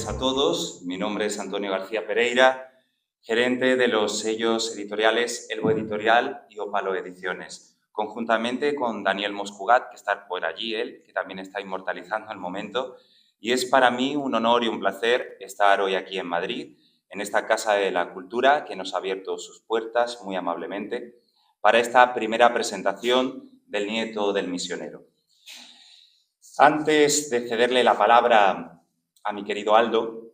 A todos, mi nombre es Antonio García Pereira, gerente de los sellos editoriales Elbo Editorial y Ópalo Ediciones, conjuntamente con Daniel Moscugat, que está por allí, él, que también está inmortalizando el momento, y es para mí un honor y un placer estar hoy aquí en Madrid, en esta Casa de la Cultura que nos ha abierto sus puertas muy amablemente para esta primera presentación del nieto del misionero. Antes de cederle la palabra a mi querido Aldo,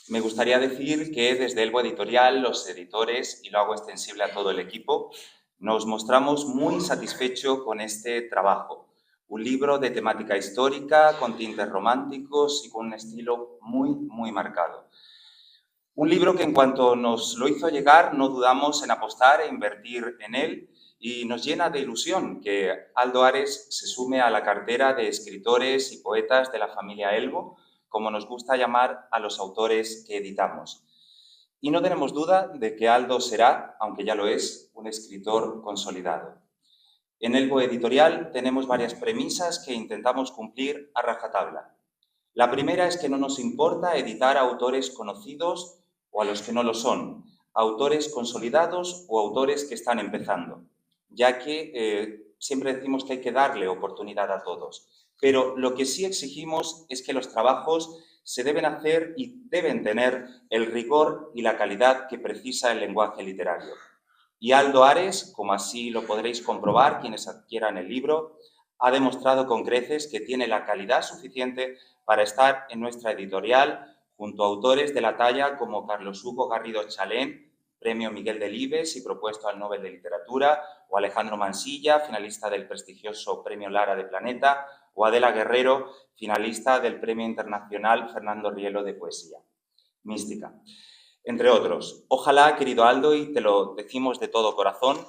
me gustaría decir que desde Elbo Editorial, los editores, y lo hago extensible a todo el equipo, nos mostramos muy satisfechos con este trabajo. Un libro de temática histórica, con tintes románticos y con un estilo muy marcado. Un libro que en cuanto nos lo hizo llegar, no dudamos en apostar e invertir en él, y nos llena de ilusión que Aldo Ares se sume a la cartera de escritores y poetas de la familia Elbo, como nos gusta llamar a los autores que editamos. Y no tenemos duda de que Aldo será, aunque ya lo es, un escritor consolidado. En Elbo Editorial tenemos varias premisas que intentamos cumplir a rajatabla. La primera es que no nos importa editar a autores conocidos o a los que no lo son, autores consolidados o autores que están empezando, ya que siempre decimos que hay que darle oportunidad a todos. Pero lo que sí exigimos es que los trabajos se deben hacer y deben tener el rigor y la calidad que precisa el lenguaje literario. Y Aldo Ares, como así lo podréis comprobar quienes adquieran el libro, ha demostrado con creces que tiene la calidad suficiente para estar en nuestra editorial junto a autores de la talla como Carlos Hugo Garrido Chalén, Premio Miguel Delibes y propuesto al Nobel de Literatura, o Alejandro Mansilla, finalista del prestigioso Premio Lara de Planeta, o Adela Guerrero, finalista del Premio Internacional Fernando Rielo de Poesía. Mística. Entre otros. Ojalá, querido Aldo, y te lo decimos de todo corazón,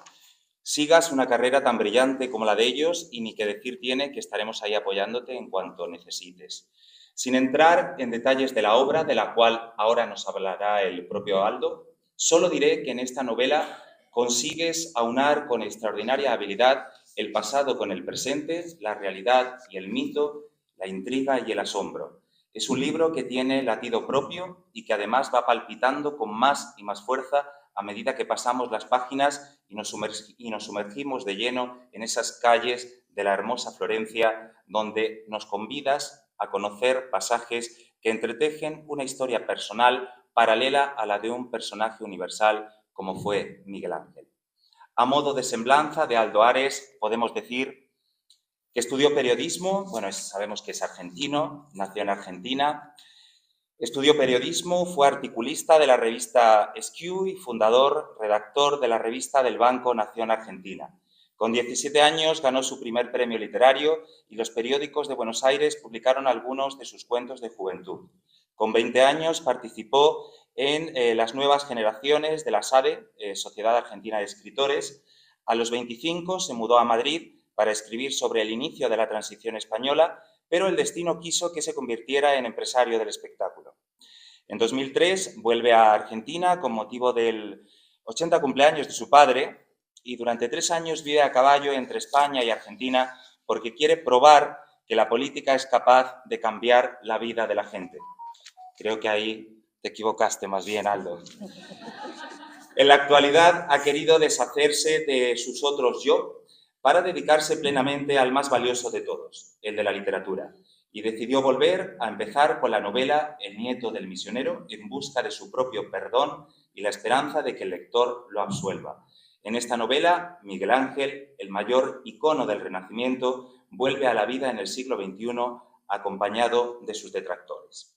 sigas una carrera tan brillante como la de ellos, y ni que decir tiene que estaremos ahí apoyándote en cuanto necesites. Sin entrar en detalles de la obra, de la cual ahora nos hablará el propio Aldo, solo diré que en esta novela consigues aunar con extraordinaria habilidad el pasado con el presente, la realidad y el mito, la intriga y el asombro. Es un libro que tiene latido propio y que además va palpitando con más y más fuerza a medida que pasamos las páginas y nos sumergimos de lleno en esas calles de la hermosa Florencia, donde nos convidas a conocer pasajes que entretejen una historia personal paralela a la de un personaje universal como fue Miguel Ángel. A modo de semblanza de Aldo Ares, podemos decir que estudió periodismo, bueno, sabemos que es argentino, nació en Argentina. Estudió periodismo, fue articulista de la revista Esquí y fundador, redactor de la revista del Banco Nación Argentina. Con 17 años ganó su primer premio literario y los periódicos de Buenos Aires publicaron algunos de sus cuentos de juventud. Con 20 años participó en las nuevas generaciones de la SADE, Sociedad Argentina de Escritores. A los 25 se mudó a Madrid para escribir sobre el inicio de la transición española, pero el destino quiso que se convirtiera en empresario del espectáculo. En 2003 vuelve a Argentina con motivo del 80 cumpleaños de su padre y durante 3 años vive a caballo entre España y Argentina porque quiere probar que la política es capaz de cambiar la vida de la gente. Creo que ahí te equivocaste más bien, Aldo. En la actualidad ha querido deshacerse de sus otros yo para dedicarse plenamente al más valioso de todos, el de la literatura, y decidió volver a empezar con la novela El nieto del misionero en busca de su propio perdón y la esperanza de que el lector lo absuelva. En esta novela, Miguel Ángel, el mayor icono del Renacimiento, vuelve a la vida en el siglo XXI acompañado de sus detractores.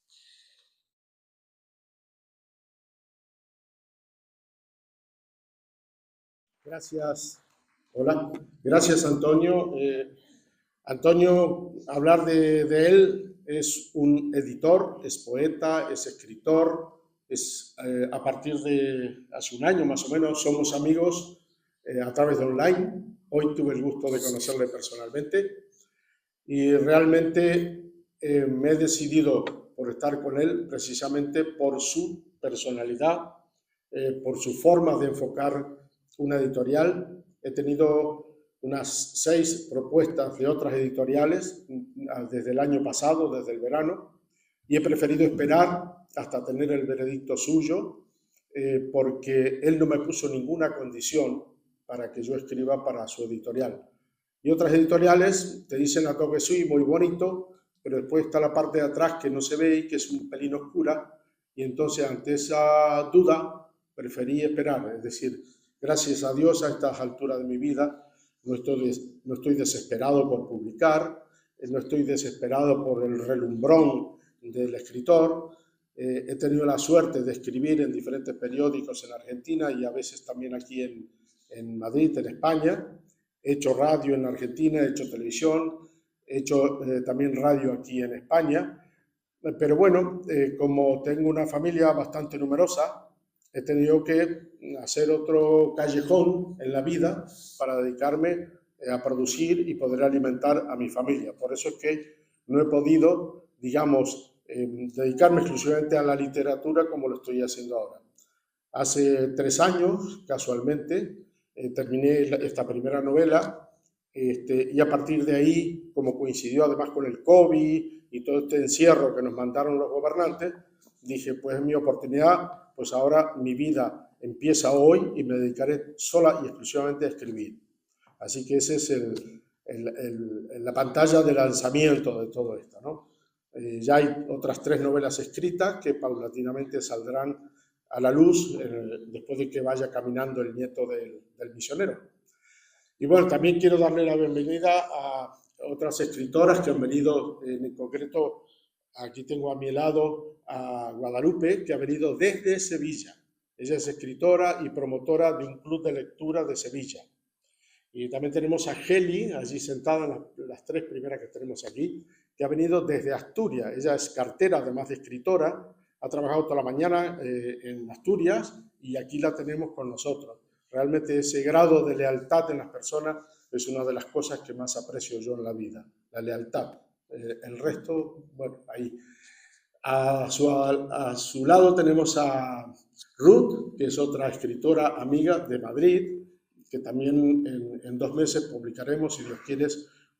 Gracias. Hola. Gracias, Antonio. Antonio, hablar de él, es un editor, es poeta, es escritor, A partir de hace un año más o menos somos amigos a través de online. Hoy tuve el gusto de conocerle personalmente y realmente me he decidido por estar con él precisamente por su personalidad, por su forma de enfocar una editorial. He tenido unas 6 propuestas de otras editoriales desde el año pasado, desde el verano, y he preferido esperar hasta tener el veredicto suyo, porque él no me puso ninguna condición para que yo escriba para su editorial. Y otras editoriales te dicen a todo que sí, muy bonito, pero después está la parte de atrás que no se ve y que es un pelín oscura, y entonces ante esa duda preferí esperar. Es decir, gracias a Dios a estas alturas de mi vida no estoy desesperado por publicar, no estoy desesperado por el relumbrón del escritor. He tenido la suerte de escribir en diferentes periódicos en Argentina y a veces también aquí en Madrid, en España. He hecho radio en Argentina, he hecho televisión, he hecho también radio aquí en España. Pero bueno, como tengo una familia bastante numerosa, he tenido que hacer otro callejón en la vida para dedicarme a producir y poder alimentar a mi familia. Por eso es que no he podido, digamos, dedicarme exclusivamente a la literatura como lo estoy haciendo ahora. Hace 3 años, casualmente, terminé esta primera novela y a partir de ahí, como coincidió además con el COVID y todo este encierro que nos mandaron los gobernantes, dije, pues es mi oportunidad, pues ahora mi vida empieza hoy y me dedicaré sola y exclusivamente a escribir. Así que ese es la pantalla de lanzamiento de todo esto, ¿no? Ya hay otras 3 novelas escritas que paulatinamente saldrán a la luz después de que vaya caminando el nieto del misionero. Y bueno, también quiero darle la bienvenida a otras escritoras que han venido, en concreto, aquí tengo a mi lado a Guadalupe, que ha venido desde Sevilla. Ella es escritora y promotora de un club de lectura de Sevilla. Y también tenemos a Geli, allí sentada, las 3 primeras que tenemos aquí, que ha venido desde Asturias. Ella es cartera, además de escritora, ha trabajado toda la mañana en Asturias y aquí la tenemos con nosotros. Realmente ese grado de lealtad en las personas es una de las cosas que más aprecio yo en la vida, la lealtad. El resto, bueno, ahí. A su lado tenemos a Ruth, que es otra escritora amiga de Madrid, que también en 2 meses publicaremos, si Dios quiere,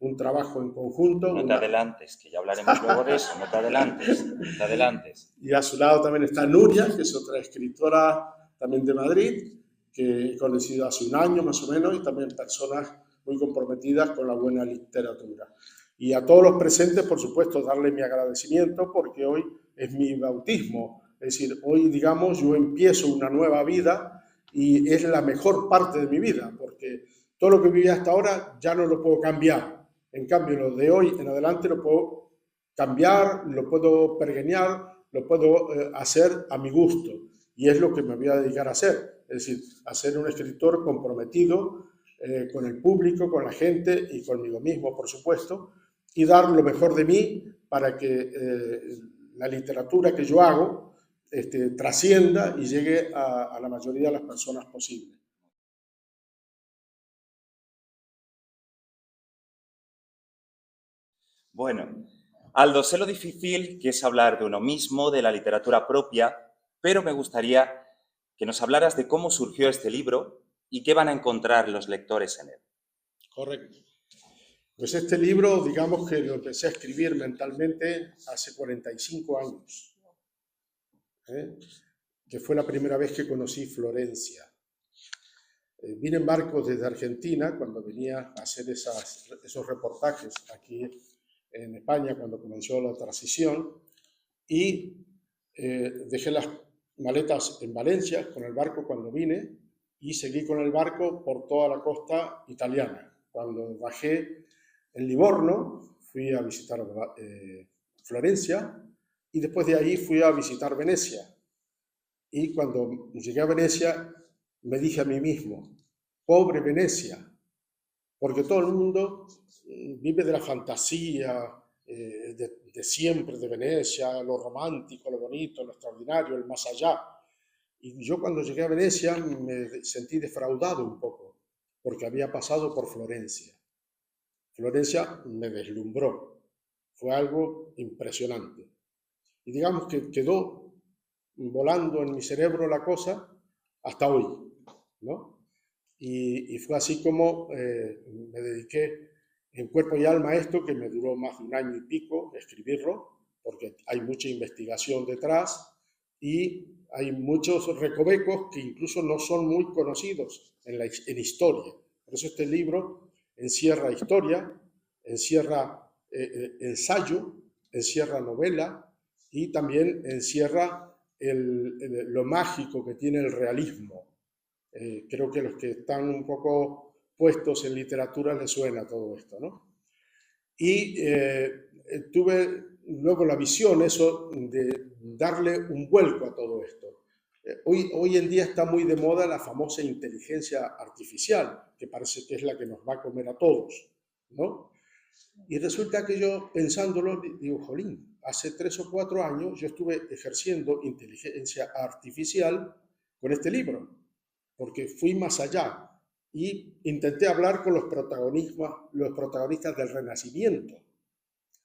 un trabajo en conjunto. No te adelantes, que ya hablaremos luego de eso, no te adelantes, no te adelantes. Y a su lado también está Nuria, que es otra escritora también de Madrid, que he conocido hace un año más o menos, y también personas muy comprometidas con la buena literatura. Y a todos los presentes, por supuesto, darle mi agradecimiento porque hoy es mi bautismo. Es decir, hoy, digamos, yo empiezo una nueva vida y es la mejor parte de mi vida, porque todo lo que viví hasta ahora ya no lo puedo cambiar. En cambio, lo de hoy en adelante lo puedo cambiar, lo puedo pergeñar, lo puedo hacer a mi gusto. Y es lo que me voy a dedicar a hacer. Es decir, a ser un escritor comprometido con el público, con la gente y conmigo mismo, por supuesto, y dar lo mejor de mí para que la literatura que yo hago trascienda y llegue a la mayoría de las personas posible. Bueno, Aldo, sé lo difícil que es hablar de uno mismo, de la literatura propia, pero me gustaría que nos hablaras de cómo surgió este libro y qué van a encontrar los lectores en él. Correcto. Pues este libro, digamos que lo empecé a escribir mentalmente hace 45 años, que fue la primera vez que conocí Florencia. Vine en barco desde Argentina cuando venía a hacer esos reportajes aquí en España cuando comenzó la transición y dejé las maletas en Valencia con el barco cuando vine y seguí con el barco por toda la costa italiana. Cuando bajé en Livorno fui a visitar Florencia y después de ahí fui a visitar Venecia. Y cuando llegué a Venecia me dije a mí mismo, pobre Venecia, porque todo el mundo vive de la fantasía de siempre, de Venecia, lo romántico, lo bonito, lo extraordinario, el más allá. Y yo cuando llegué a Venecia me sentí defraudado un poco, porque había pasado por Florencia. Florencia me deslumbró, fue algo impresionante. Y digamos que quedó volando en mi cerebro la cosa hasta hoy, ¿no? Y fue así como me dediqué en cuerpo y alma a esto, que me duró más de un año y pico escribirlo, porque hay mucha investigación detrás y hay muchos recovecos que incluso no son muy conocidos en historia. Por eso este libro encierra historia, encierra ensayo, encierra novela y también encierra lo mágico que tiene el realismo. Creo que los que están un poco puestos en literatura les suena todo esto, ¿no? Y tuve luego la visión, eso, de darle un vuelco a todo esto. Hoy en día está muy de moda la famosa inteligencia artificial, que parece que es la que nos va a comer a todos, ¿no? Y resulta que yo, pensándolo, digo, jolín, hace 3 o 4 años yo estuve ejerciendo inteligencia artificial con este libro, porque fui más allá y intenté hablar con los protagonistas del Renacimiento.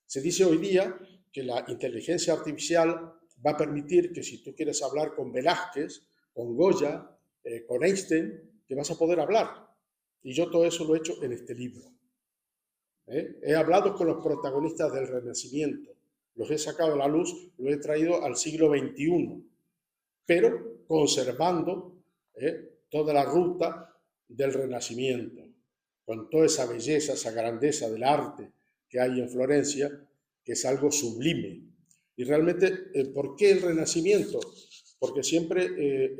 Se dice hoy día que la inteligencia artificial va a permitir que si tú quieres hablar con Velázquez, con Goya, con Einstein, que vas a poder hablar. Y yo todo eso lo he hecho en este libro. He hablado con los protagonistas del Renacimiento, los he sacado a la luz, los he traído al siglo XXI, pero conservando toda la ruta del Renacimiento, con toda esa belleza, esa grandeza del arte que hay en Florencia, que es algo sublime. Y realmente, ¿por qué el Renacimiento? Porque siempre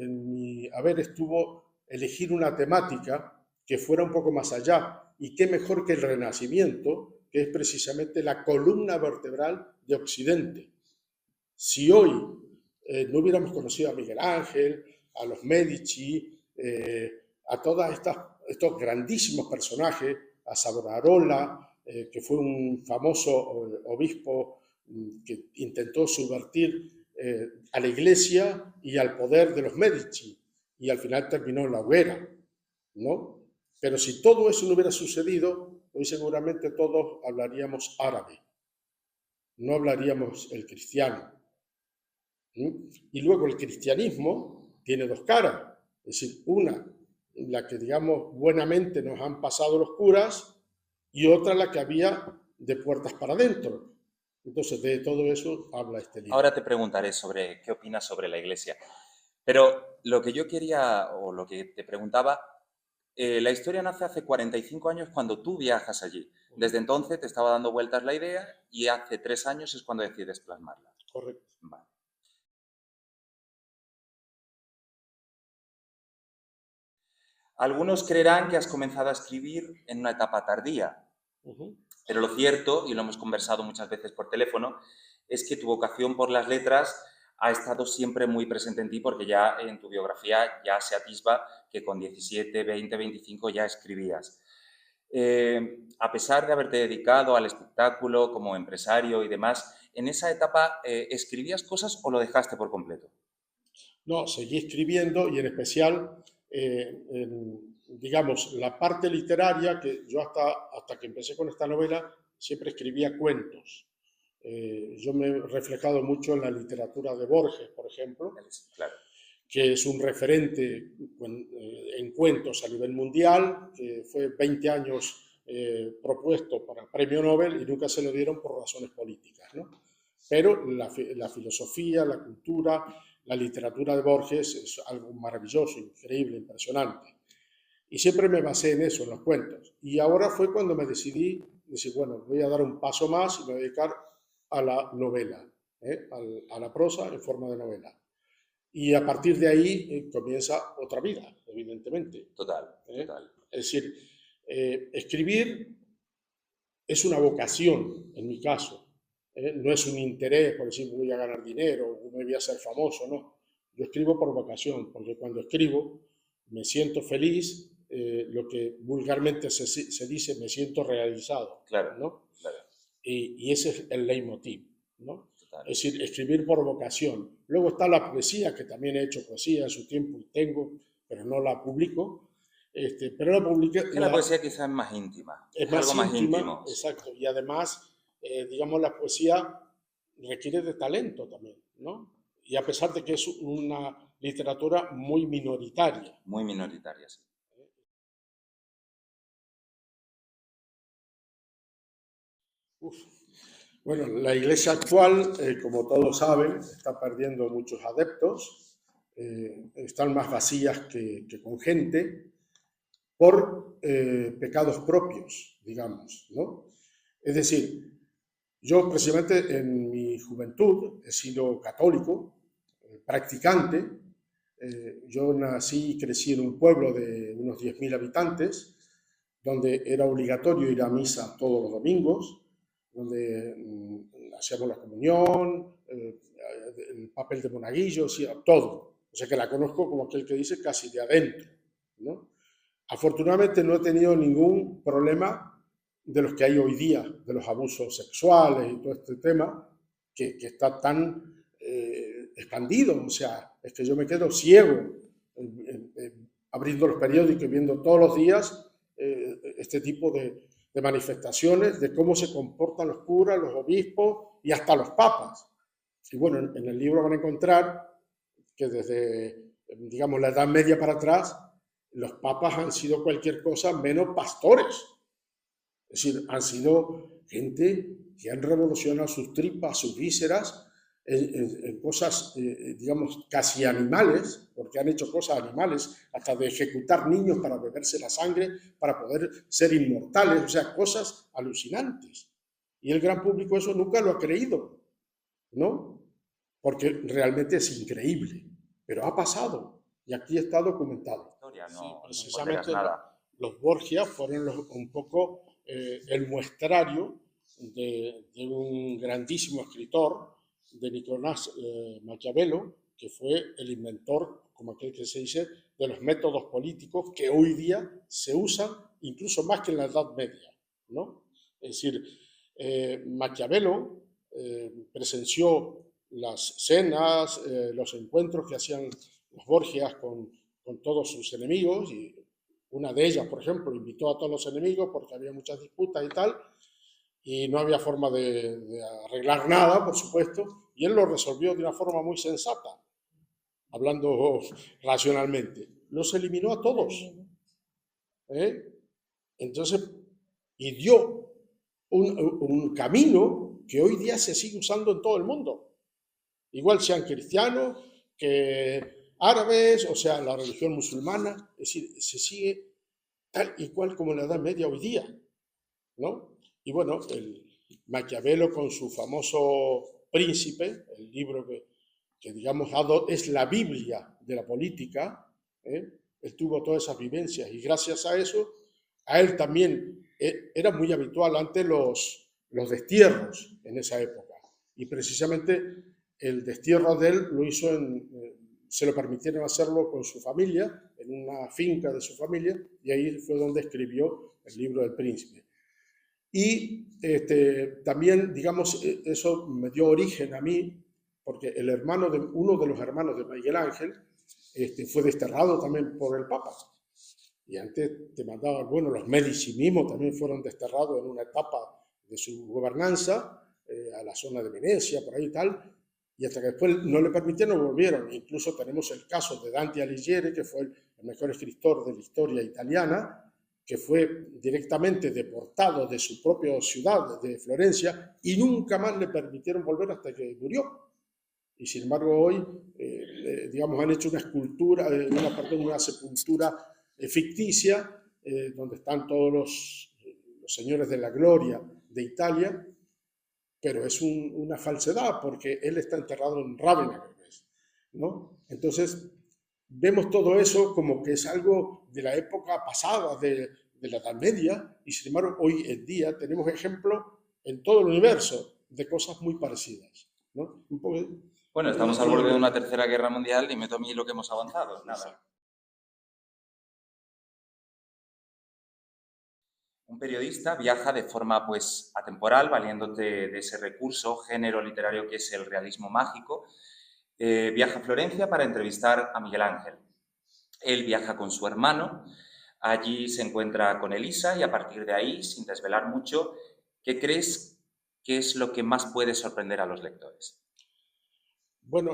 en mi haber estuvo elegir una temática que fuera un poco más allá. Y qué mejor que el Renacimiento, que es precisamente la columna vertebral de Occidente. Si hoy no hubiéramos conocido a Miguel Ángel, a los Medici, a todos estos grandísimos personajes, a Savonarola, que fue un famoso obispo que intentó subvertir a la Iglesia y al poder de los Medici, y al final terminó en la hoguera, ¿no? Pero si todo eso no hubiera sucedido, hoy seguramente todos hablaríamos árabe, no hablaríamos el cristiano. Y luego el cristianismo tiene dos caras, es decir, una, la que digamos buenamente nos han pasado los curas, y otra la que había de puertas para adentro. Entonces de todo eso habla este libro. Ahora te preguntaré sobre qué opinas sobre la Iglesia. Pero lo que yo quería, o lo que te preguntaba, la historia nace hace 45 años cuando tú viajas allí. Desde entonces te estaba dando vueltas la idea y hace 3 años es cuando decides plasmarla. Correcto. Vale. Algunos creerán que has comenzado a escribir en una etapa tardía, pero lo cierto, y lo hemos conversado muchas veces por teléfono, es que tu vocación por las letras ha estado siempre muy presente en ti, porque ya en tu biografía ya se atisba que con 17, 20, 25 ya escribías. A pesar de haberte dedicado al espectáculo como empresario y demás, ¿en esa etapa escribías cosas o lo dejaste por completo? No, seguí escribiendo y en especial, digamos, la parte literaria, que yo hasta que empecé con esta novela siempre escribía cuentos. Yo me he reflejado mucho en la literatura de Borges, por ejemplo, Claro. Que es un referente en cuentos a nivel mundial, que fue 20 años propuesto para premio Nobel y nunca se lo dieron por razones políticas, ¿no? Pero la filosofía, la cultura, la literatura de Borges es algo maravilloso, increíble, impresionante. Y siempre me basé en eso, en los cuentos. Y ahora fue cuando me decidí, decir, bueno, voy a dar un paso más y me voy a dedicar a la novela, a la prosa en forma de novela. Y a partir de ahí comienza otra vida, evidentemente. Total, total. Es decir, escribir es una vocación, en mi caso. No es un interés, por decir, voy a ganar dinero o me voy a hacer famoso, no. Yo escribo por vocación, porque cuando escribo me siento feliz, lo que vulgarmente se dice, me siento realizado. Claro, ¿no? claro. y ese es el leitmotiv, ¿no? Total. Es decir, escribir por vocación. Luego está la poesía, que también he hecho poesía en su tiempo y tengo, pero no la publico. Pero la publiqué. Es que la poesía quizás es más íntima, Es es más algo más íntima, íntimo. exacto. Y además, digamos, la poesía requiere de talento también, ¿no? Y a pesar de que es una literatura muy minoritaria. Muy minoritaria, sí. Uf. Bueno, la iglesia actual, como todos saben, está perdiendo muchos adeptos, están más vacías que con gente, por pecados propios, digamos, ¿no? Es decir, yo precisamente en mi juventud he sido católico, practicante. Yo nací y crecí en un pueblo de unos 10.000 habitantes, donde era obligatorio ir a misa todos los domingos, donde hacíamos la comunión, el papel de monaguillo, sí, todo. O sea que la conozco como aquel que dice casi de adentro, ¿no? Afortunadamente no he tenido ningún problema de los que hay hoy día, de los abusos sexuales y todo este tema, que está tan expandido. O sea, es que yo me quedo ciego abriendo los periódicos y viendo todos los días este tipo de manifestaciones, de cómo se comportan los curas, los obispos y hasta los papas. Y bueno, en el libro van a encontrar que desde, digamos, la Edad Media para atrás, los papas han sido cualquier cosa menos pastores. Es decir, han sido gente que han revolucionado sus tripas, sus vísceras, en cosas, digamos, casi animales, porque han hecho cosas animales, hasta de ejecutar niños para beberse la sangre, para poder ser inmortales, o sea, cosas alucinantes. Y el gran público eso nunca lo ha creído, ¿no? Porque realmente es increíble, pero ha pasado y aquí está documentado. Sí, precisamente los Borgia fueron un poco el muestrario de un grandísimo escritor, de Nicolás Maquiavelo, que fue el inventor, como aquel que se dice, de los métodos políticos que hoy día se usan incluso más que en la Edad Media, ¿no? Es decir, Maquiavelo presenció las cenas, los encuentros que hacían los Borgias con todos sus enemigos, y una de ellas, por ejemplo, invitó a todos los enemigos porque había muchas disputas y tal, y no había forma de arreglar nada, por supuesto, y él lo resolvió de una forma muy sensata, hablando racionalmente. Los eliminó a todos. Entonces, y dio un camino que hoy día se sigue usando en todo el mundo. Igual sean cristianos que árabes, o sea, la religión musulmana, es decir, se sigue tal y cual como en la Edad Media hoy día, ¿no? Y bueno, el Maquiavelo con su famoso Príncipe, el libro que digamos es la Biblia de la política, él tuvo todas esas vivencias y gracias a eso, a él también era muy habitual antes los destierros en esa época, y precisamente el destierro de él lo hizo se lo permitieron hacerlo con su familia, en una finca de su familia, y ahí fue donde escribió el libro del Príncipe. Y también, digamos, eso me dio origen a mí, porque uno de los hermanos de Miguel Ángel fue desterrado también por el Papa. Y antes te mandaban, bueno, los Medici mismos también fueron desterrados en una etapa de su gobernanza, a la zona de Venecia, por ahí y tal, y hasta que después no le permitieron, volvieron. Incluso tenemos el caso de Dante Alighieri, que fue el mejor escritor de la historia italiana, que fue directamente deportado de su propia ciudad, de Florencia, y nunca más le permitieron volver hasta que murió. Y sin embargo hoy, digamos, han hecho una escultura, una sepultura ficticia, donde están todos los señores de la gloria de Italia, pero es una falsedad, porque él está enterrado en Rávena, ¿no? Entonces, vemos todo eso como que es algo de la época pasada, de la Edad Media, y sin embargo hoy en día tenemos ejemplos en todo el universo de cosas muy parecidas, ¿no? Bueno, estamos al borde de una tercera guerra mundial y me tomo lo que hemos avanzado, nada. Un periodista viaja de forma pues atemporal, valiéndote de ese recurso, género literario que es el realismo mágico. Viaja a Florencia para entrevistar a Miguel Ángel. Él viaja con su hermano, allí se encuentra con Elisa y a partir de ahí, sin desvelar mucho, ¿qué crees que es lo que más puede sorprender a los lectores? Bueno,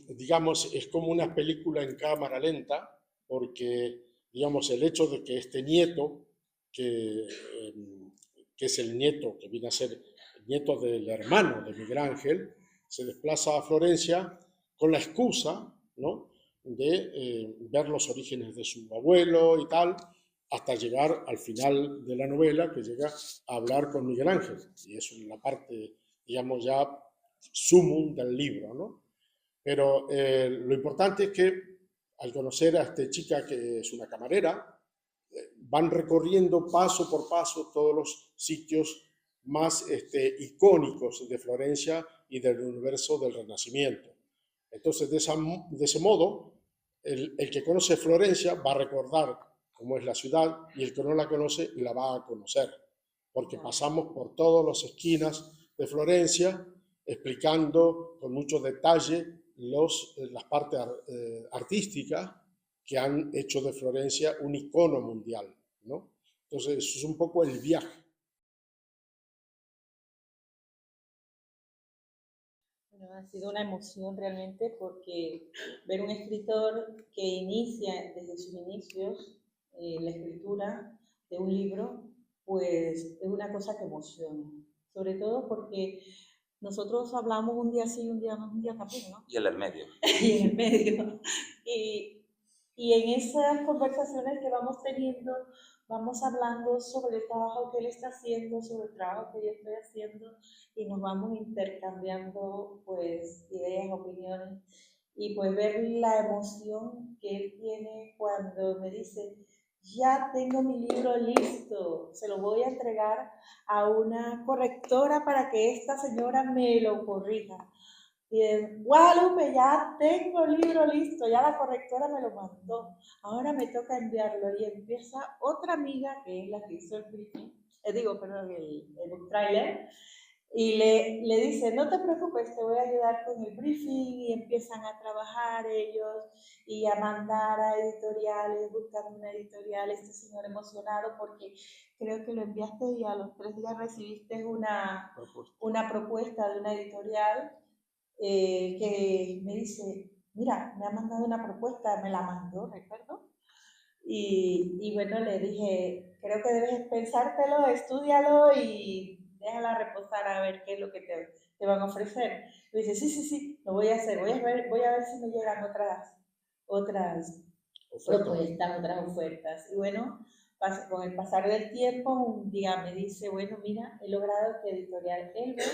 digamos, es como una película en cámara lenta, porque, digamos, el hecho de que este nieto, que es el nieto, que viene a ser el nieto del hermano de Miguel Ángel, se desplaza a Florencia con la excusa, ¿no?, de ver los orígenes de su abuelo y tal, hasta llegar al final de la novela, que llega a hablar con Miguel Ángel. Y es una parte, digamos, ya sumum del libro, ¿no? Pero lo importante es que al conocer a esta chica que es una camarera, van recorriendo paso por paso todos los sitios más icónicos de Florencia y del universo del Renacimiento. Entonces, de ese modo, el que conoce Florencia va a recordar cómo es la ciudad y el que no la conoce la va a conocer, porque pasamos por todas las esquinas de Florencia explicando con mucho detalle las partes artísticas que han hecho de Florencia un icono mundial, ¿no? Entonces, eso es un poco el viaje. Bueno, ha sido una emoción realmente porque ver un escritor que inicia desde sus inicios la escritura de un libro, pues es una cosa que emociona. Sobre todo porque nosotros hablamos un día sí, un día no, un día también, ¿no? Y el del medio. Y en el medio. Y en esas conversaciones que vamos teniendo, vamos hablando sobre el trabajo que él está haciendo, sobre el trabajo que yo estoy haciendo, y nos vamos intercambiando pues ideas, opiniones, y pues ver la emoción que él tiene cuando me dice, ya tengo mi libro listo, se lo voy a entregar a una correctora para que esta señora me lo corrija. Y de Guadalupe, ya tengo el libro listo, ya la correctora me lo mandó, ahora me toca enviarlo. Y empieza otra amiga que es la que hizo el briefing, el book trailer, y le dice, no te preocupes, te voy a ayudar con el briefing, y empiezan a trabajar ellos y a mandar a editoriales, buscando una editorial. Este señor emocionado porque creo que lo enviaste y a los 3 días recibiste una propuesta de una editorial. Que me dice, mira, me ha mandado una propuesta, me la mandó, recuerdo. Y bueno, le dije, creo que debes pensártelo, estúdialo y déjala reposar a ver qué es lo que te van a ofrecer. Me dice, sí, lo voy a hacer, voy a ver si me llegan otras propuestas, otras ofertas. Y bueno, con el pasar del tiempo, un día me dice, bueno, mira, he logrado que Editorial Elbos,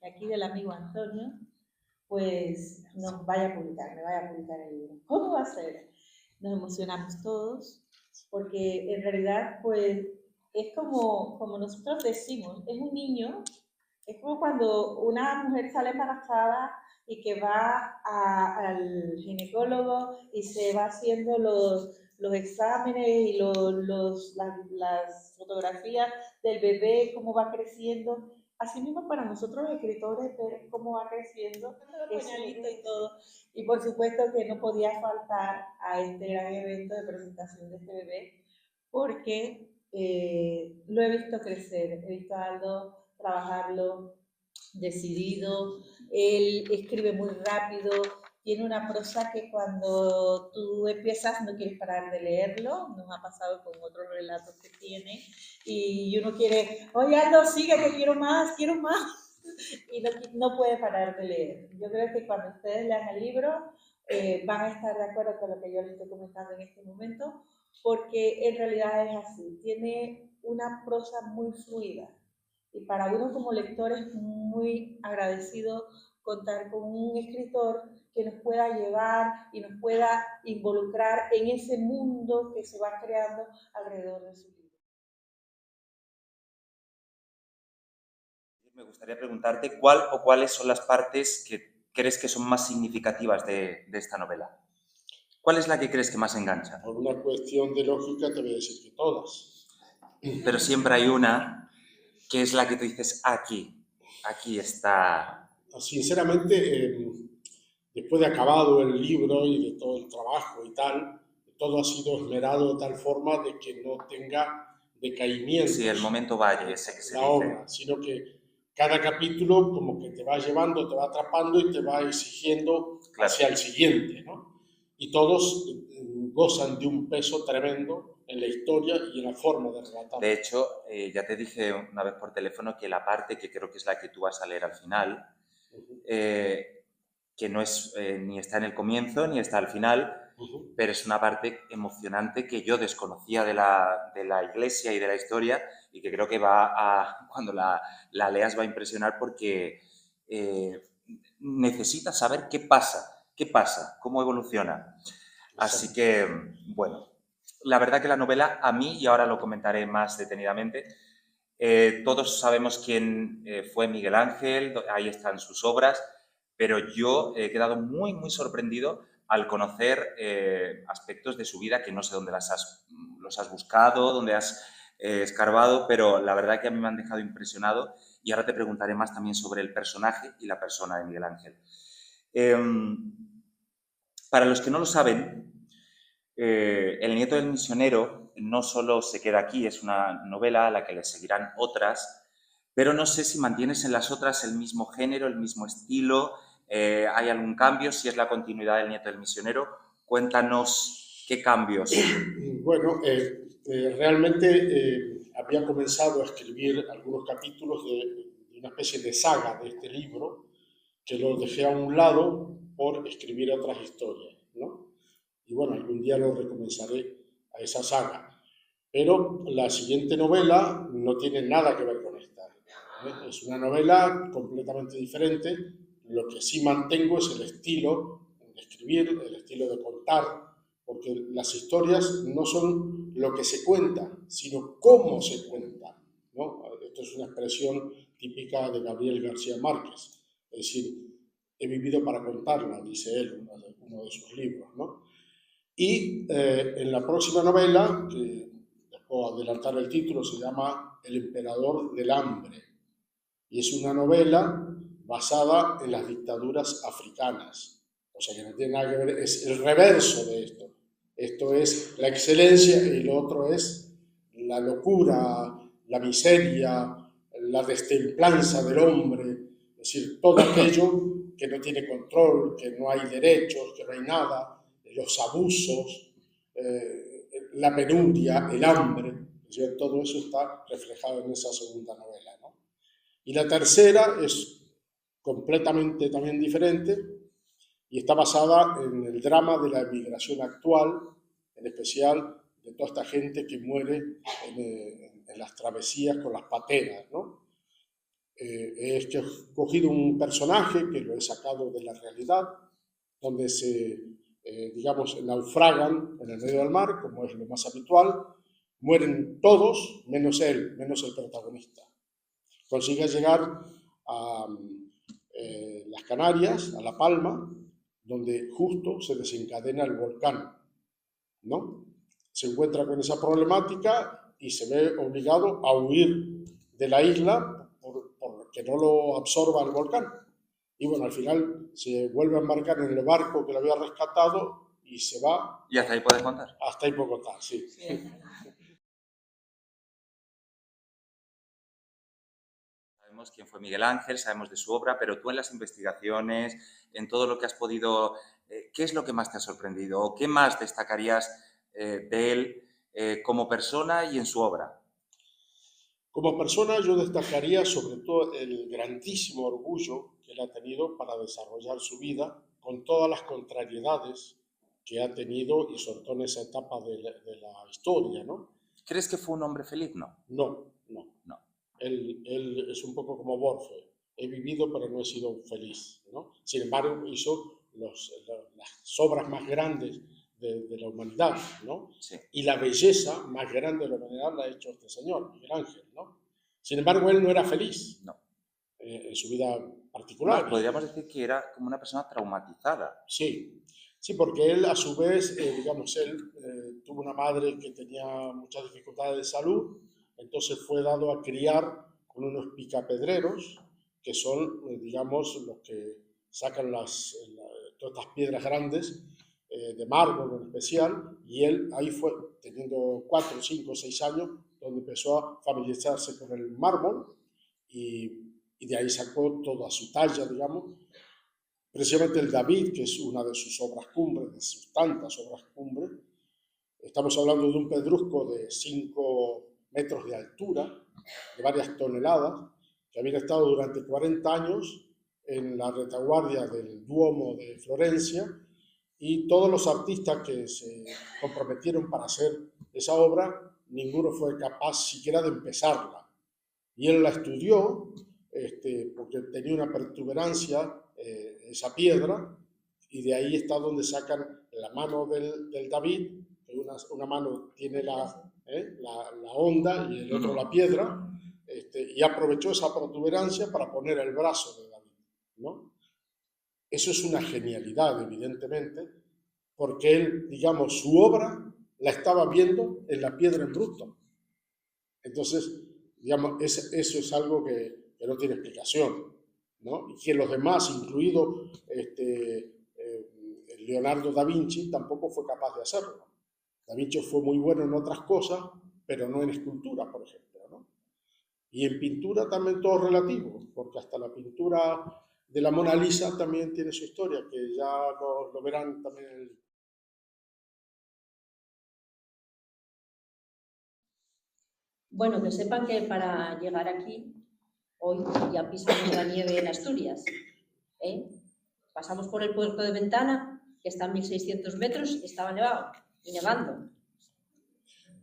de aquí del amigo Antonio, pues nos vaya a publicar, me vaya a publicar el libro. ¿Cómo va a ser? Nos emocionamos todos, porque en realidad, pues, es como nosotros decimos, es un niño, es como cuando una mujer sale embarazada y que va al ginecólogo y se va haciendo los exámenes y las fotografías del bebé, cómo va creciendo. Así mismo para nosotros los escritores, ver cómo va creciendo el pañalito y todo. Y por supuesto que no podía faltar a este gran evento de presentación de este bebé, porque lo he visto crecer, he visto a Aldo trabajarlo decidido, él escribe muy rápido, tiene una prosa que cuando tú empiezas no quieres parar de leerlo, nos ha pasado con otros relatos que tiene, y uno quiere, oye Aldo, sigue que quiero más, y no puede parar de leer. Yo creo que cuando ustedes lean el libro van a estar de acuerdo con lo que yo les estoy comentando en este momento, porque en realidad es así, tiene una prosa muy fluida. Y para uno como lector es muy agradecido contar con un escritor que nos pueda llevar y nos pueda involucrar en ese mundo que se va creando alrededor de su libro. Me gustaría preguntarte cuál o cuáles son las partes que crees que son más significativas de esta novela. ¿Cuál es la que crees que más engancha? Por una cuestión de lógica te voy a decir que todas. pero siempre hay una que es la que tú dices, aquí está. Sinceramente, después de acabado el libro y de todo el trabajo y tal, todo ha sido esmerado de tal forma de que no tenga decaimientos Sí, el momento valle, ese que se la dice. obra, sino que cada capítulo como que te va llevando, te va atrapando y te va exigiendo Claro. hacia el siguiente, ¿no? Y todos gozan de un peso tremendo en la historia y en la forma de relatar. De hecho, ya te dije una vez por teléfono que la parte que creo que es la que tú vas a leer al final, que no es ni está en el comienzo ni está al final, pero es una parte emocionante que yo desconocía de la iglesia y de la historia y que creo que cuando la leas va a impresionar porque necesitas saber qué pasa, cómo evoluciona. Así que, bueno, la verdad que la novela a mí, y ahora lo comentaré más detenidamente, todos sabemos quién fue Miguel Ángel, ahí están sus obras, pero yo he quedado muy, muy sorprendido al conocer aspectos de su vida que no sé dónde los has buscado, dónde has escarbado, pero la verdad que a mí me han dejado impresionado y ahora te preguntaré más también sobre el personaje y la persona de Miguel Ángel. Para los que no lo saben, El nieto del misionero no solo se queda aquí, es una novela a la que le seguirán otras, pero no sé si mantienes en las otras el mismo género, el mismo estilo, ¿hay algún cambio? Si es la continuidad del nieto del misionero, cuéntanos qué cambios. Bueno, realmente había comenzado a escribir algunos capítulos de una especie de saga de este libro, que lo dejé a un lado por escribir otras historias, ¿no? Y bueno, algún día lo recomenzaré a esa saga. Pero la siguiente novela no tiene nada que ver con esta. Es una novela completamente diferente. Lo que sí mantengo es el estilo de escribir, el estilo de contar, porque las historias no son lo que se cuenta, sino cómo se cuenta, ¿no? Esto es una expresión típica de Gabriel García Márquez. Es decir, he vivido para contarla, dice él, uno de sus libros, ¿no? Y en la próxima novela, que les puedo adelantar el título, se llama El emperador del hambre. Y es una novela basada en las dictaduras africanas. O sea que no tiene nada que ver, es el reverso de esto. Esto es la excelencia y lo otro es la locura, la miseria, la destemplanza del hombre. Es decir, todo aquello que no tiene control, que no hay derechos, que no hay nada, los abusos, la penuria, el hambre. Todo eso está reflejado en esa segunda novela, ¿no? Y la tercera es completamente también diferente y está basada en el drama de la emigración actual, en especial de toda esta gente que muere en las travesías con las pateras, ¿no? He cogido un personaje que lo he sacado de la realidad, donde digamos, naufragan en el medio del mar, como es lo más habitual, mueren todos, menos él, menos el protagonista. Consigue llegar a las Canarias, a La Palma, donde justo se desencadena el volcán, ¿no? Se encuentra con esa problemática y se ve obligado a huir de la isla por que no lo absorba el volcán. Y bueno, al final se vuelve a embarcar en el barco que lo había rescatado y se va. ¿Y hasta ahí puedes contar? Hasta ahí puedo contar, sí. Sabemos quién fue Miguel Ángel, sabemos de su obra, pero tú en las investigaciones, en todo lo que has podido, ¿qué es lo que más te ha sorprendido? ¿O qué más destacarías de él como persona y en su obra? Como persona yo destacaría sobre todo el grandísimo orgullo que él ha tenido para desarrollar su vida con todas las contrariedades que ha tenido y sobre todo en esa etapa de la historia, ¿no? ¿Crees que fue un hombre feliz? No. No. Él es un poco como Borges. He vivido pero no he sido feliz, ¿no? Sin embargo, hizo las obras más grandes de la humanidad, ¿no? Sí. Y la belleza más grande de la humanidad la ha hecho este señor, Miguel Ángel, ¿no? Sin embargo, él no era feliz. No. En su vida particular. No, podríamos decir que era como una persona traumatizada. Sí, porque él a su vez, digamos, él tuvo una madre que tenía muchas dificultades de salud, entonces fue dado a criar con unos picapedreros, que son, digamos, los que sacan todas estas piedras grandes, de mármol en especial, y él ahí fue, teniendo 4, 5, 6 años, donde empezó a familiarizarse con el mármol, y de ahí sacó toda su talla, digamos. Precisamente el David, que es una de sus obras cumbres, de sus tantas obras cumbres, estamos hablando de un pedrusco de 5 metros de altura, de varias toneladas, que había estado durante 40 años en la retaguardia del Duomo de Florencia, y todos los artistas que se comprometieron para hacer esa obra, ninguno fue capaz siquiera de empezarla. Y él la estudió porque tenía una protuberancia, esa piedra, y de ahí está donde sacan la mano del David, que una mano tiene la onda y el otro la piedra, y aprovechó esa protuberancia para poner el brazo de David, ¿no? Eso es una genialidad, evidentemente, porque él, digamos, su obra la estaba viendo en la piedra en bruto. Entonces, digamos, eso es algo que no tiene explicación, ¿no? Y que los demás, incluido Leonardo da Vinci, tampoco fue capaz de hacerlo. Da Vinci fue muy bueno en otras cosas, pero no en escultura, por ejemplo, ¿no? Y en pintura también todo relativo, porque hasta la pintura de la Mona Lisa también tiene su historia, que ya lo verán también en el... Bueno, que sepan que para llegar aquí, hoy ya pisamos la nieve en Asturias. Pasamos por el puerto de Ventana, que está a 1.600 metros, y estaba nevado, y nevando.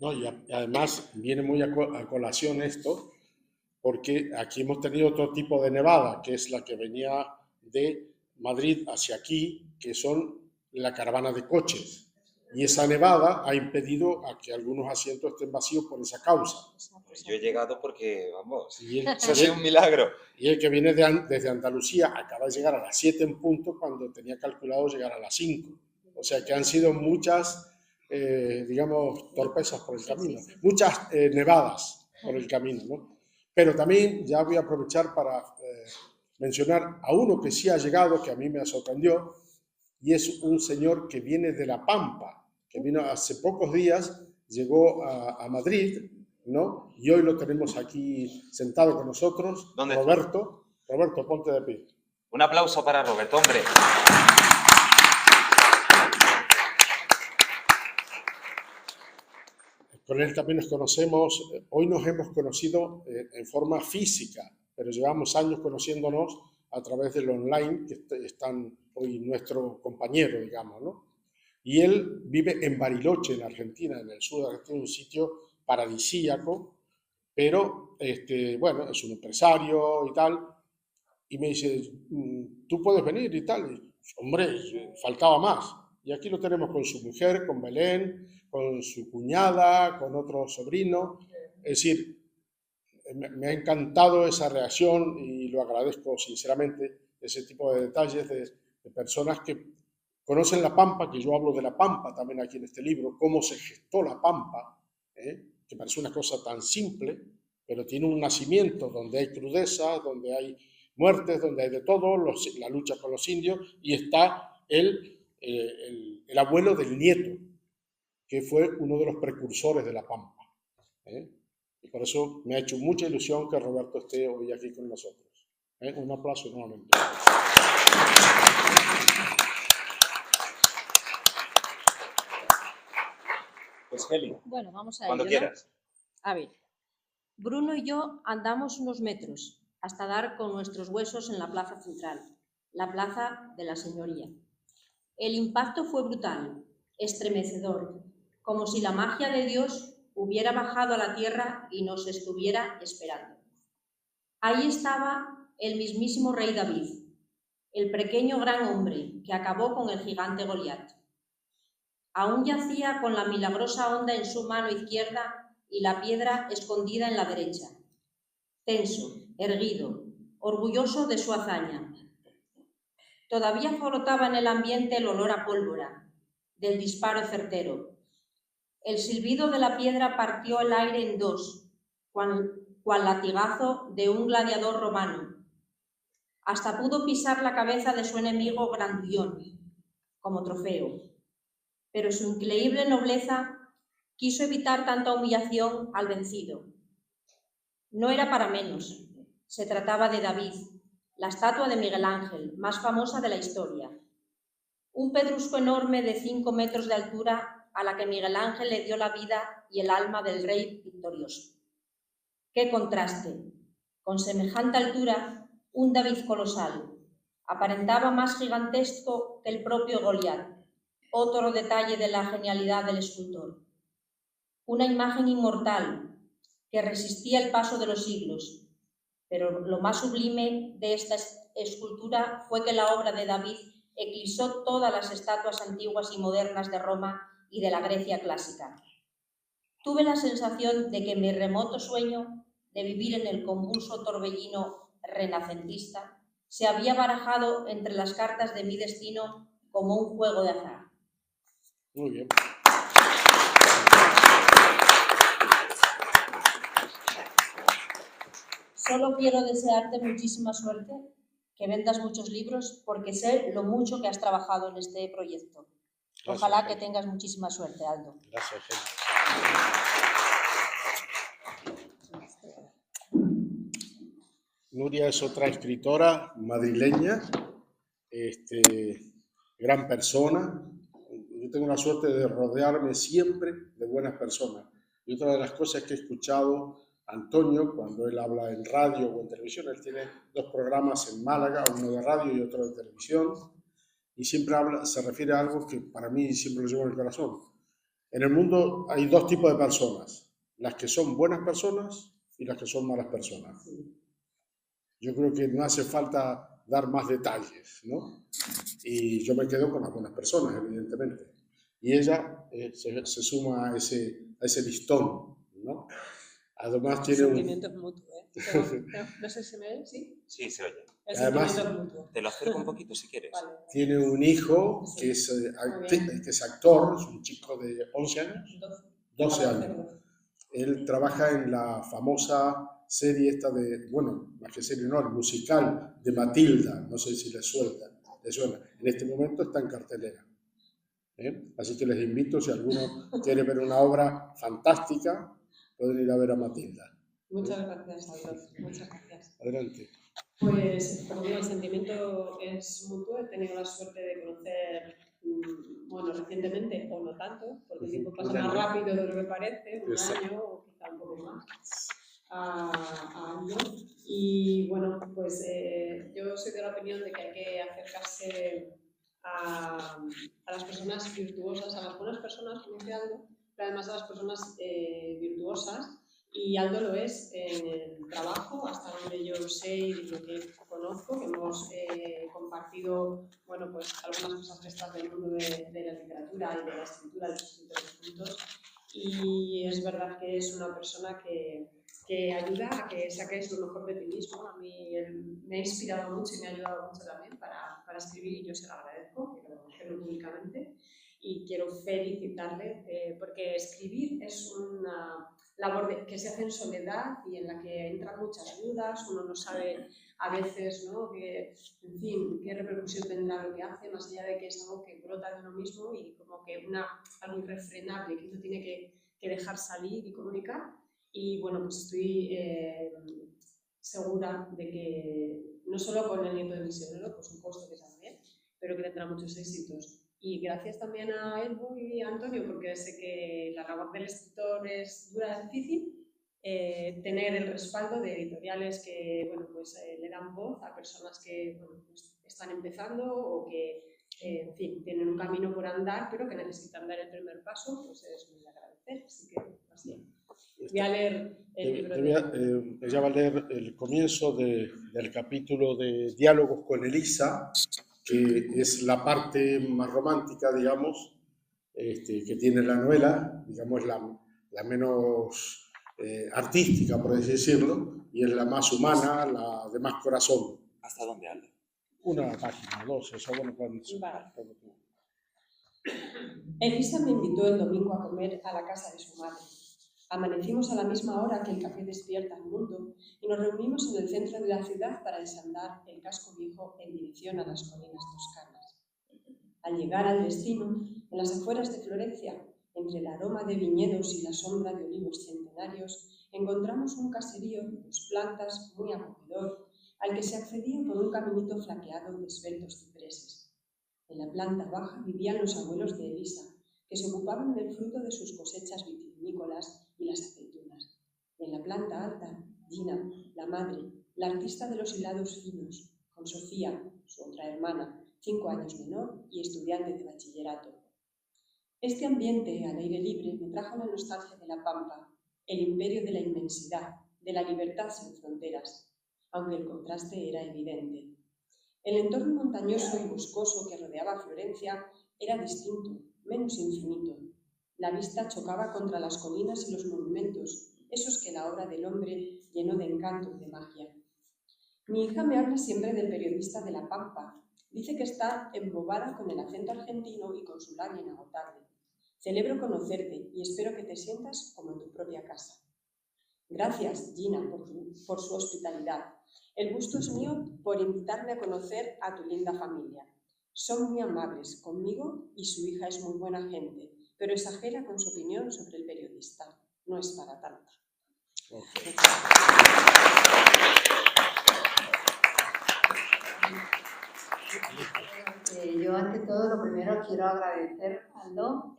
No, y además viene muy a colación esto, porque aquí hemos tenido otro tipo de nevada, que es la que venía de Madrid hacia aquí, que son la caravana de coches. Y esa nevada ha impedido a que algunos asientos estén vacíos por esa causa. Pues yo he llegado porque, vamos, eso ha sido un milagro. Y el que viene desde Andalucía acaba de llegar a las 7 en punto cuando tenía calculado llegar a las 5. O sea que han sido muchas, digamos, torpezas por el camino, muchas nevadas por el camino, ¿no? Pero también ya voy a aprovechar para mencionar a uno que sí ha llegado, que a mí me sorprendió, y es un señor que viene de La Pampa, que vino hace pocos días, llegó a Madrid, ¿no? Y hoy lo tenemos aquí sentado con nosotros. ¿Dónde? Roberto, ponte de pie. Un aplauso para Roberto, hombre. Con él también nos conocemos, hoy nos hemos conocido en forma física, pero llevamos años conociéndonos a través del online, que están hoy nuestro compañero, digamos, ¿no? Y él vive en Bariloche, en Argentina, en el sur de Argentina, un sitio paradisíaco, pero, bueno, es un empresario y tal, y me dice, ¿tú puedes venir y tal? Y, hombre, faltaba más. Y aquí lo tenemos con su mujer, con Belén, con su cuñada, con otro sobrino. Es decir, me ha encantado esa reacción y lo agradezco sinceramente, ese tipo de detalles de personas que conocen la Pampa, que yo hablo de la Pampa también aquí en este libro, cómo se gestó la Pampa, que parece una cosa tan simple, pero tiene un nacimiento donde hay crudeza, donde hay muertes, donde hay de todo, la lucha con los indios, y está el abuelo del nieto, que fue uno de los precursores de la Pampa. Y por eso me ha hecho mucha ilusión que Roberto esté hoy aquí con nosotros. Un aplauso nuevamente. Pues Heli, Bueno, vamos a cuando ello, quieras. ¿no? A ver, Bruno y yo andamos unos metros hasta dar con nuestros huesos en la plaza central, la plaza de la Señoría. El impacto fue brutal, estremecedor, como si la magia de Dios hubiera bajado a la tierra y nos estuviera esperando. Ahí estaba el mismísimo rey David, el pequeño gran hombre que acabó con el gigante Goliat. Aún yacía con la milagrosa onda en su mano izquierda y la piedra escondida en la derecha. Tenso, erguido, orgulloso de su hazaña. Todavía flotaba en el ambiente el olor a pólvora, del disparo certero. El silbido de la piedra partió el aire en dos, cual latigazo de un gladiador romano. Hasta pudo pisar la cabeza de su enemigo grandullón, como trofeo. Pero su increíble nobleza quiso evitar tanta humillación al vencido. No era para menos. Se trataba de David, la estatua de Miguel Ángel, más famosa de la historia. Un pedrusco enorme de 5 metros de altura a la que Miguel Ángel le dio la vida y el alma del rey victorioso. ¡Qué contraste! Con semejante altura, un David colosal. Aparentaba más gigantesco que el propio Goliat, otro detalle de la genialidad del escultor. Una imagen inmortal que resistía el paso de los siglos. Pero lo más sublime de esta escultura fue que la obra de David eclipsó todas las estatuas antiguas y modernas de Roma y de la Grecia clásica. Tuve la sensación de que mi remoto sueño de vivir en el convulso torbellino renacentista se había barajado entre las cartas de mi destino como un juego de azar. Muy bien. Solo quiero desearte muchísima suerte, que vendas muchos libros, porque sé lo mucho que has trabajado en este proyecto. Gracias, Ojalá Gemma. que tengas muchísima suerte, Aldo. Gracias, Gemma. Nuria es otra escritora madrileña, gran persona. Yo tengo la suerte de rodearme siempre de buenas personas. Y otra de las cosas que he escuchado a Antonio, cuando él habla en radio o en televisión, él tiene 2 programas en Málaga, uno de radio y otro de televisión, y siempre se refiere a algo que para mí siempre lo llevo en el corazón. En el mundo hay 2 tipos de personas, las que son buenas personas y las que son malas personas. Yo creo que no hace falta dar más detalles, ¿no? Y yo me quedo con las buenas personas, evidentemente. Y ella se suma a ese listón, ¿no? Además tiene El sentimiento es mutuo, ¿eh? No sé si se me ve, ¿sí? Sí, se oye. El Además, sentimiento es mutuo. Te lo acerco un poquito si quieres. Vale. tiene un hijo que es actor, es un chico de 11 años, 12 años. Él trabaja en la famosa serie esta más que serie no, el musical de Matilda, no sé si le suena. En este momento está en cartelera. Así que les invito, si alguno quiere ver una obra fantástica, pueden ir a ver a Matilda. Muchas gracias, Aldo. Muchas gracias. Adelante. Pues, como digo, el sentimiento es mutuo. He tenido la suerte de conocer, bueno, recientemente, o no tanto, porque el tiempo pasa más rápido de lo que parece, un año o quizá un poco más, a Aldo. Y bueno, pues yo soy de la opinión de que hay que acercarse a las personas virtuosas, a las buenas personas, como dice Aldo, pero además a las personas virtuosas. Y Aldo lo es en el trabajo, hasta donde yo sé y lo que conozco, que hemos compartido, bueno, pues algunas cosas restas del mundo de la literatura y de la escritura, de los escritores juntos. Y es verdad que es una persona que ayuda a que saques lo mejor de ti mismo. A mí me ha inspirado mucho y me ha ayudado mucho también para escribir, y yo se lo agradezco, quiero hacerlo públicamente. Y quiero felicitarle porque escribir es una labor que se hace en soledad y en la que entran muchas dudas. Uno no sabe a veces, ¿no?, en fin, qué repercusión tendrá lo que hace, más allá de que es algo que brota de uno mismo y como que algo irrefrenable que uno tiene que dejar salir y comunicar. Y bueno, pues estoy segura de que no solo con el nieto de misionero, por supuesto que también, pero que tendrá muchos éxitos. Y gracias también a Elbo y a Antonio, porque sé que la labor del escritor es dura, es difícil, tener el respaldo de editoriales que, bueno, pues, le dan voz a personas que, bueno, pues, están empezando o que, en fin, tienen un camino por andar, pero que necesitan dar el primer paso, pues es muy de agradecer. Así que, así. Voy a leer el libro. Ella va a leer el comienzo del capítulo de Diálogos con Elisa, que es la parte más romántica, digamos, que tiene la novela, digamos, la menos artística, por así decirlo, y es la más humana, la de más corazón. ¿Hasta dónde, Aldo? Una página, 2, eso bueno, cuando... Vale. Elisa me invitó el domingo a comer a la casa de su madre. Amanecimos a la misma hora que el café despierta al mundo y nos reunimos en el centro de la ciudad para desandar el casco viejo en dirección a las colinas toscanas. Al llegar al destino, en las afueras de Florencia, entre el aroma de viñedos y la sombra de olivos centenarios, encontramos un caserío de 2 plantas muy acogedor, al que se accedía por un caminito flaqueado de esbeltos cipreses. En la planta baja vivían los abuelos de Elisa, que se ocupaban del fruto de sus cosechas vitivinícolas y las aceitunas. Y en la planta alta, Gina, la madre, la artista de los hilados finos, con Sofía, su otra hermana, 5 años menor y estudiante de bachillerato. Este ambiente al aire libre me trajo la nostalgia de la pampa, el imperio de la inmensidad, de la libertad sin fronteras, aunque el contraste era evidente. El entorno montañoso y boscoso que rodeaba Florencia era distinto, menos infinito. La vista chocaba contra las colinas y los monumentos, esos que la obra del hombre llenó de encanto y de magia. Mi hija me habla siempre del periodista de La Pampa. Dice que está embobada con el acento argentino y con su labia inagotable. Celebro conocerte y espero que te sientas como en tu propia casa. Gracias, Gina, por su hospitalidad. El gusto es mío por invitarme a conocer a tu linda familia. Son muy amables conmigo y su hija es muy buena gente, pero exagera con su opinión sobre el periodista. No es para tanto. Okay. Yo, ante todo, lo primero quiero agradecer, Aldo,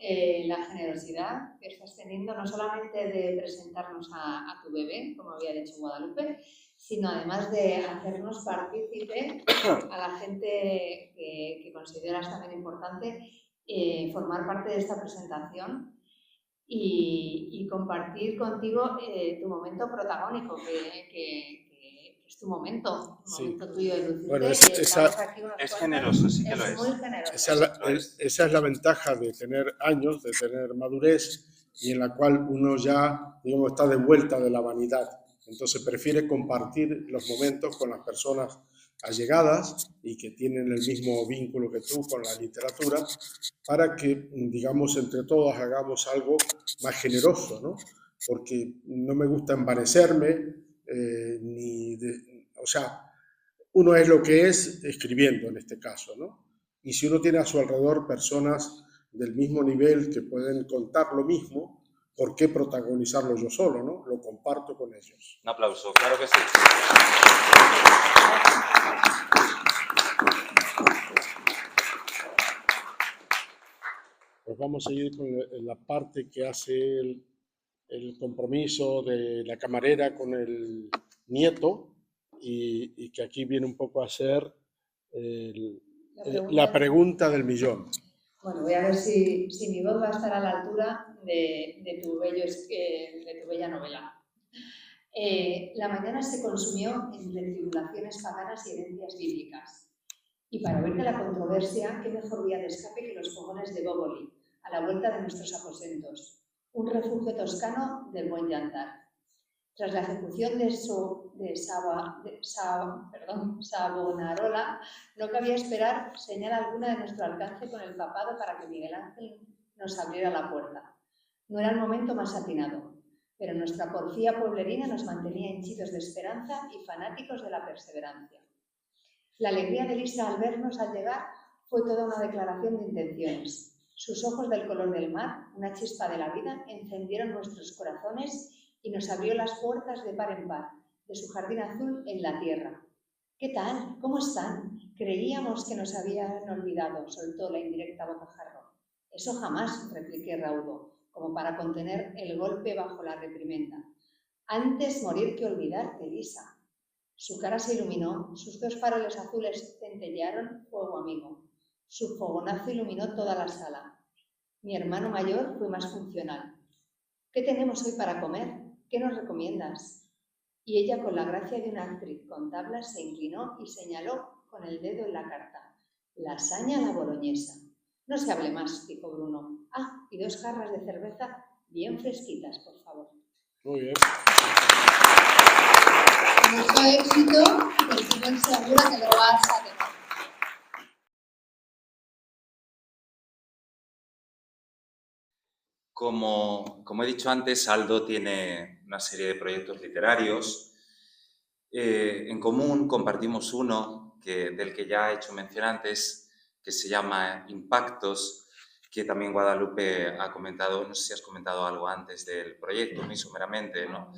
la generosidad que estás teniendo, no solamente de presentarnos a tu bebé, como había dicho Guadalupe, sino además de hacernos partícipe a la gente que consideras también importante formar parte de esta presentación y compartir contigo tu momento protagónico, que es tu momento, Sí. momento tuyo de lucirte. Bueno, es generoso, sí que lo es. Muy generoso. Esa es la ventaja de tener años, de tener madurez, y en la cual uno ya, digamos, está de vuelta de la vanidad. Entonces prefiere compartir los momentos con las personas allegadas y que tienen el mismo vínculo que tú con la literatura, para que, digamos, entre todos hagamos algo más generoso, ¿no? Porque no me gusta envanecerme, o sea, uno es lo que es escribiendo en este caso, ¿no? Y si uno tiene a su alrededor personas del mismo nivel que pueden contar lo mismo, ¿por qué protagonizarlo yo solo, no? Lo comparto con ellos. Un aplauso, claro que sí. Pues vamos a seguir con la parte que hace el compromiso de la camarera con el nieto, y que aquí viene un poco a ser la pregunta del millón. Bueno, voy a ver si mi voz va a estar a la altura de tu bella novela. La mañana se consumió entre tribulaciones paganas y herencias bíblicas. Y para huir de la controversia, qué mejor vía de escape que los fogones de Bóboli, a la vuelta de nuestros aposentos, un refugio toscano del buen yantar. Tras la ejecución de Savonarola, no cabía esperar señal alguna de nuestro alcance con el papado para que Miguel Ángel nos abriera la puerta. No era el momento más atinado, pero nuestra porfía pueblerina nos mantenía henchidos de esperanza y fanáticos de la perseverancia. La alegría de Elisa al vernos al llegar fue toda una declaración de intenciones. Sus ojos del color del mar, una chispa de la vida, encendieron nuestros corazones y nos abrió las puertas de par en par, de su jardín azul en la tierra. ¿Qué tal? ¿Cómo están? Creíamos que nos habían olvidado, soltó la indirecta bocajarro. Eso jamás, repliqué raudo, como para contener el golpe bajo la reprimenda. Antes morir que olvidarte, Elisa. Su cara se iluminó, sus 2 faroles azules centellearon fuego amigo. Su fogonazo iluminó toda la sala. Mi hermano mayor fue más funcional. ¿Qué tenemos hoy para comer? ¿Qué nos recomiendas? Y ella, con la gracia de una actriz con tablas, se inclinó y señaló con el dedo en la carta. Lasaña a la boloñesa. No se hable más, dijo Bruno. Ah, y 2 jarras de cerveza bien fresquitas, por favor. Muy bien. Mucho éxito, estoy segura que lo vas a tener. Como he dicho antes, Aldo tiene una serie de proyectos literarios. En común compartimos uno del que ya he hecho mención antes, que se llama Impactos, que también Guadalupe ha comentado. No sé si has comentado algo antes del proyecto, muy someramente, ¿no?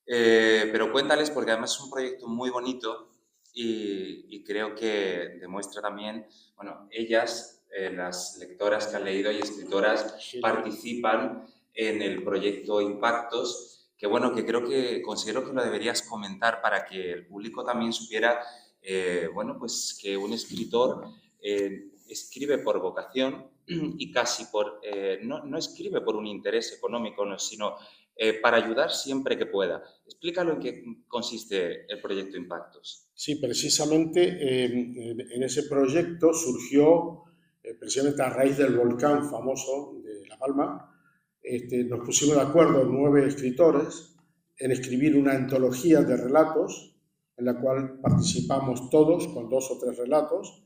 Pero cuéntales, porque además es un proyecto muy bonito y creo que demuestra también, bueno, ellas, las lectoras que han leído y escritoras, participan en el proyecto Impactos, que bueno, considero que lo deberías comentar para que el público también supiera, bueno, pues que un escritor escribe por vocación y casi no escribe por un interés económico, no, sino para ayudar siempre que pueda. Explícalo en qué consiste el proyecto Impactos. Sí, precisamente en ese proyecto surgió, precisamente a raíz del volcán famoso de La Palma, nos pusimos de acuerdo 9 escritores en escribir una antología de relatos en la cual participamos todos con 2 o 3 relatos,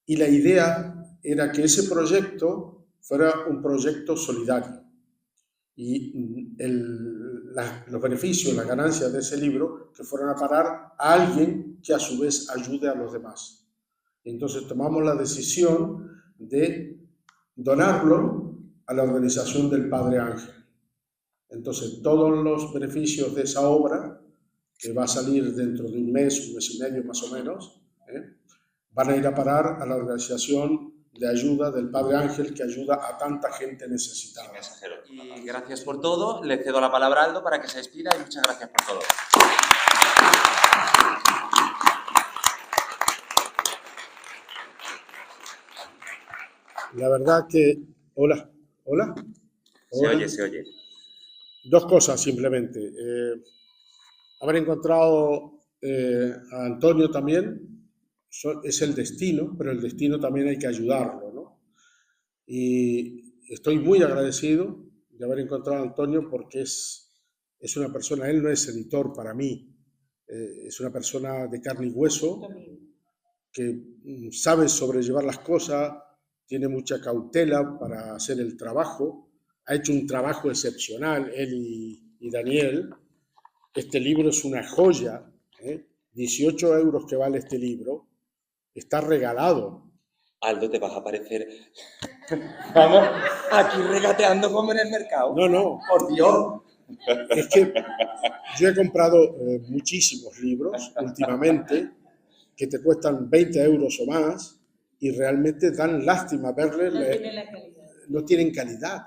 y la idea era que ese proyecto fuera un proyecto solidario y los beneficios, las ganancias de ese libro que fueran a parar a alguien que a su vez ayude a los demás. Entonces tomamos la decisión de donarlo a la organización del Padre Ángel. Entonces todos los beneficios de esa obra, que va a salir dentro de un mes y medio más o menos, van a ir a parar a la organización de ayuda del Padre Ángel, que ayuda a tanta gente necesitada. Y gracias por todo. Le cedo la palabra a Aldo para que se despida y muchas gracias por todo. La verdad que... Hola. Se oye. 2 cosas simplemente. Haber encontrado a Antonio también es el destino, pero el destino también hay que ayudarlo, ¿no? Y estoy muy agradecido de haber encontrado a Antonio porque es una persona, él no es editor para mí, es una persona de carne y hueso que sabe sobrellevar las cosas, tiene mucha cautela para hacer el trabajo, ha hecho un trabajo excepcional, él y Daniel. Este libro es una joya, 18 euros que vale este libro, está regalado. Aldo, te vas a parecer... Vamos, aquí regateando como en el mercado. No. Por Dios. Es que yo he comprado muchísimos libros últimamente que te cuestan 20 euros o más y realmente dan lástima verles. No tienen calidad.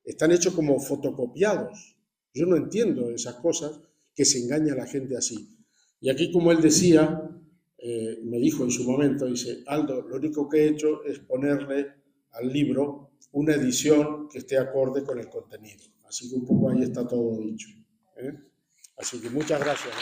Están hechos como fotocopiados. Yo no entiendo esas cosas, que se engaña a la gente así. Y aquí, como él decía, me dijo en su momento, dice, Aldo, lo único que he hecho es ponerle al libro una edición que esté acorde con el contenido. Así que un poco ahí está todo dicho. Así que muchas gracias.